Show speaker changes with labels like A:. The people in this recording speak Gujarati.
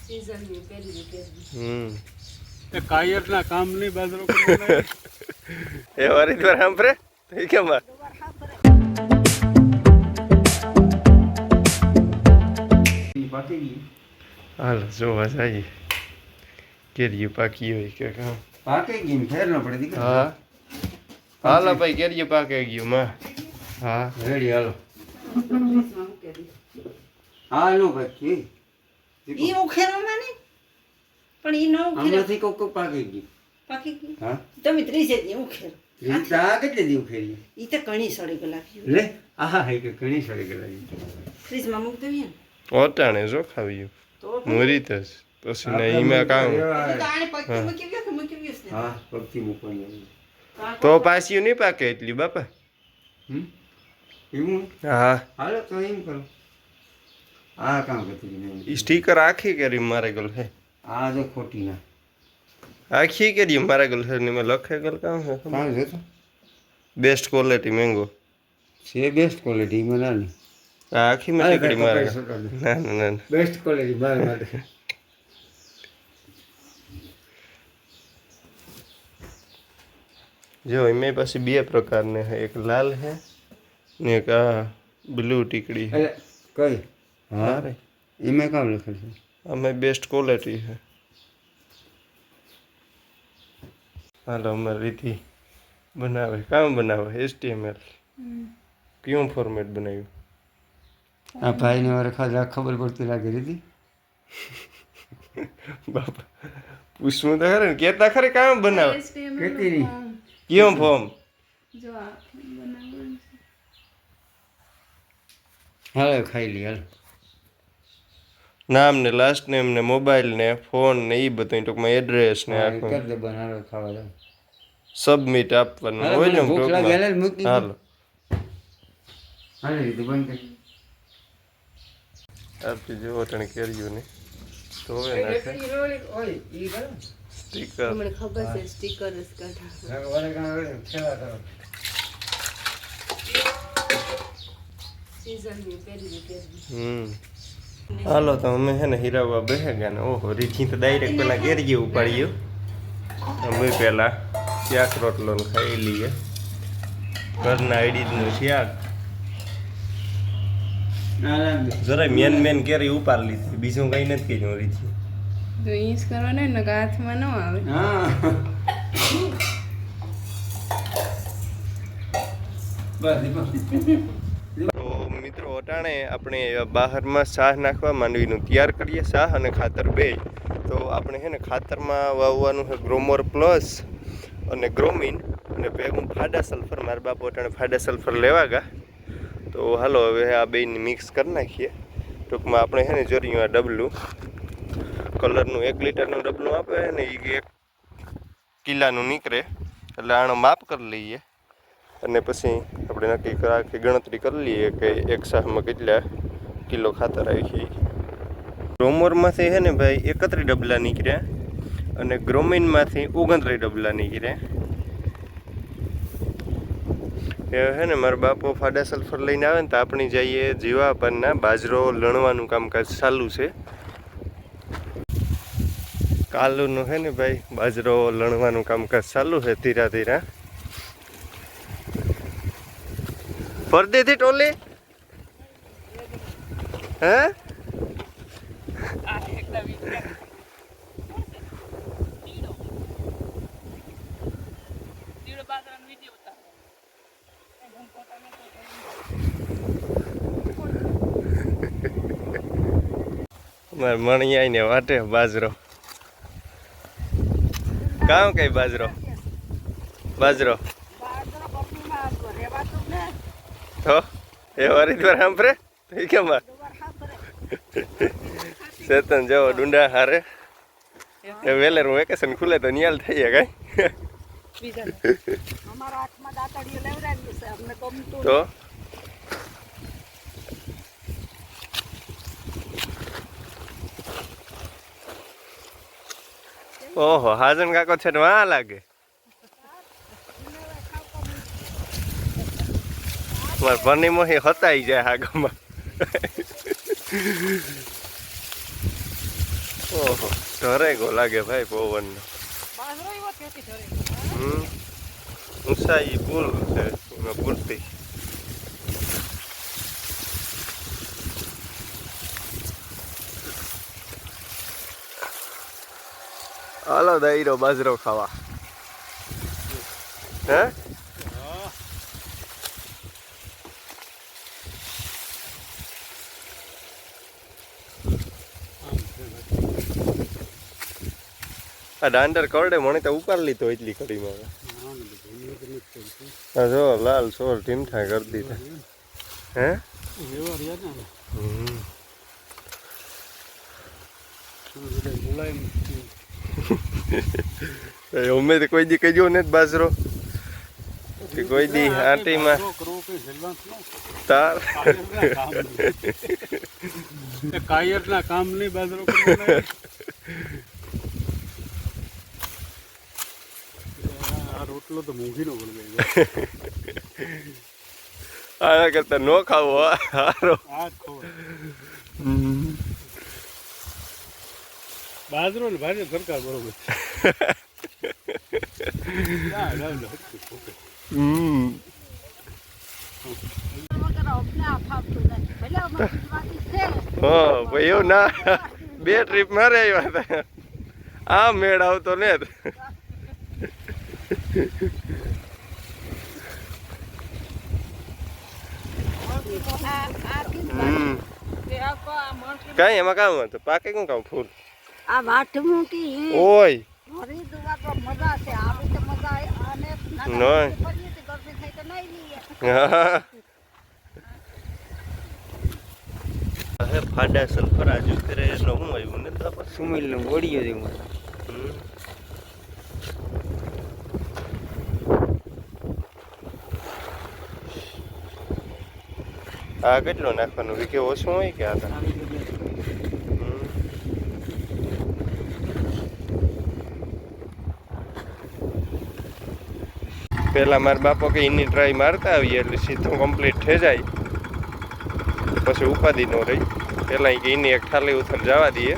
A: એ કાયરના કામ નહીં બાજરો કરવાનો
B: એ વારી દ્વાર સાંભળે તો કેમ હાલો જોવા જઈએ કેરીયું પાકી હોય કે કામ
C: પાકે ગઈ ફેર ન પડે દીકરા.
B: હા હાલો ભાઈ કેરીયું પાકે ગયું માં હા
C: રેડી હાલો. હા નો પાકી
D: ઈ ઉખેરવામાં નહીં પણ ઈ નો ઉખેર
C: આમાંથી કોક કોક પાકી ગઈ.
D: પાકી ગઈ
C: હા
D: તમે 30 દી ઉખેર
C: આ કેટલે દી ઉખેરી
D: ઈ તો કણી સડી ગલાવ્યું
C: લે આહા હે કે ઘણી સડી ગઈ.
D: ફ્રીજમાં મૂક દેવી ને
B: ઓટાણે જો ખાવ્યું
D: તો
B: મોરી તસ પછી ના ઈમાં કામ
D: ઈ તો આને પત્તી મૂકી ગયો કે મૂકી ગયો ને
C: હા પગથી મૂકવાની.
B: તો પાછી નહીં પાકે એટલી બાપા
C: એવું
B: હા
C: હાલો તો એમ કરો. આ કામ કરતી નહીં.
B: ઈ સ્ટીકર આખી કેરી મારે ગલ હે
C: આ જો ખોટી ના
B: આખી કેરી મારે ગલ હે ને મેં લખે ગલ કામ હે
C: કામ છે તો
B: બેસ્ટ ક્વોલિટી મેંગો
C: છે બેસ્ટ ક્વોલિટી મનાની
B: આ આખી મેં ટીકડી મારે ના ના ના
C: બેસ્ટ ક્વોલિટી બાર માટે.
B: જો એમાં પછી બે પ્રકારને હે એક લાલ હે ને એક આ બ્લુ ટીકડી હે
C: અરે કઈ હા
B: રે
C: એમાં કામ લખેલ છે.
B: અમે બેસ્ટ ક્વોલિટી હે હાલો અમારી રીતિ બનાવે કામ બનાવે HTML કયું ફોર્મેટ બનાવ્યું
C: આ ભાઈને વારે ખાલી ખબર પડતી લાગી હતી.
B: બાપા પૂછવું તો ખરે ને કેતા ખરે કામ બનાવે
C: કેતી નહીં
B: કયું ફોર્મ
C: હાલો ખાઈ લી હાલ.
B: નામ ને લાસ્ટ નેમ ને મોબાઈલ ને ફોન ને એ બધું ટૂંકમાં એડ્રેસ ને આખું
C: કરી દે બન હાલો ખાવા દે.
B: સબમિટ આપવાનું
C: હાલો,
B: હોય ને
C: મને ભૂખ લાગે, હાલો,
B: ટૂંકમાં
C: મૂકી દે.
B: હાલો
C: હાલે રીતે બંધ કરી.
B: આપી જો તને કર્યું ને તો હવે નાખે
C: ઓય ઈ કરો.
B: સ્ટીકર
D: મને ખબર છે સ્ટીકર જ કાઢા
C: વારે કાં ખેવા કરો.
D: સીઝનની પેલી
B: હાલો તો અમે છે ને હીરાવા બેસે ગયા ને ઓહો રીઠી તો ડાયરેક્ટ પેલા ઘેરી ઉપાડ્યું અમે પેલા શાક રોટલો ને ખાઈ લઈએ ઘરના આઈડીનું શાક
C: ના લાગે.
B: જરા મેન કેરી ઉપાડ લીધી બીજું કઈ નથી કર્યું રીઠી
E: તો ઈસ કરવાના ને હાથમાં ન આવે
C: હા બસ
B: તો મિત્રો અટાણે આપણે બહારમાં શાહ નાખવા માંડવીનું તૈયાર કરીએ શાહ અને ખાતર બે તો આપણે છે ને ખાતરમાં વાવવાનું છે ગ્રોમોર પ્લસ અને ગ્રોમીન અને ભેગું ફાડા સલ્ફર મારા બાપુ અટાણે ફાડા સલ્ફર લેવા ગયા તો હાલો હવે આ બેને મિક્સ કરી નાખીએ ટૂંકમાં આપણે છે ને જોર્યું આ ડબલું કલરનું 1 લીટરનું ડબલું આપે ને એ 1 કિલાનું નીકળે એટલે આનો માપ કરી લઈએ અને પછી આપણે નક્કી આખી ગણતરી કરી લઈએ કે એક શાહમાં કેટલા કિલો ખાતર આવી છે. ગ્રોમોરમાંથી છે ને ભાઈ 31 ડબલા નીકળ્યા અને ગ્રોમીનમાંથી 29 ડબલા નીકળ્યા. એ છે ને મારા બાપો ફાડા સલ્ફર લઈને આવે ને તો આપણે જઈએ જીવાપાનના બાજરો લણવાનું કામકાજ ચાલુ છે. કાલુનું છે ને ભાઈ બાજરો લણવાનું કામકાજ ચાલુ છે ધીરા ધીરા ફરદે થી ટોલી હે મારે મણી આવીને વાટે બાજરો કામ કઈ બાજરો તો એ વારી દ્વાર સાંભળે તો કેમ ચેતન જાઓ ડુંડા હારે વેલેરું વેકેશન ખુલે તો નિયાલ થઈ જાય કઈ તો ઓહો હાજન કાકો છે ને વાં લાગે મારે પની મોહી હતાઈ જાય આગમાં ઓહો ઢરેગો લાગે ભાઈ પવનનો. ઊંચાઈ પુલ છે એમાં પૂરતી. હાલો દાયરો બાજરો ખાવા. હે આ દાંડર કરડે મને તો ઉપાડ લીધો એટલી કડીમાં. હા જો લાલ સોર ટીમઠા કરી દીધા. હે અમે તો કોઈ દી કહીજો ને બાજરો કોઈ દી આંટીમાં તાર
A: કાયરના કામ નહીં બાજરો આ રોટલો તો મૂંઘી નો બની
B: આના કરતા નો ખાવો હારો.
A: આ બાજરો ને ભાજપ સરકાર બરોબર
B: હા ભાઈ એવું ના 2 ટ્રીપ મારે આવ્યા હતા આ મેળ આવતો ને. કઈ એમાં કામ હતું પાકે શું કામ ફૂલ
D: આ વાટ મૂકી
B: ઓય
D: મારી દુવા તો મજા છે આવી તો મજા અને
B: નોય.
D: ગરમી થઈ તો નહીં લઈએ
B: હે ફાડા સલ્ફર આજુ કરે એટલે હું આવ્યું ને તો
C: સુમિલ નું ગોળીઓ દેવું.
B: આ કેટલો નાખવાનું વિકે ઓછું હોય કે આ પેલા મારા બાપા કે એની ટ્રાય મારતા આવીએ એટલે સીધું કમ્પ્લીટ થઈ જાય પછી ઉપાધિ ન રહી. પેલા કે એની એક થાળી ઉથર જવા દઈએ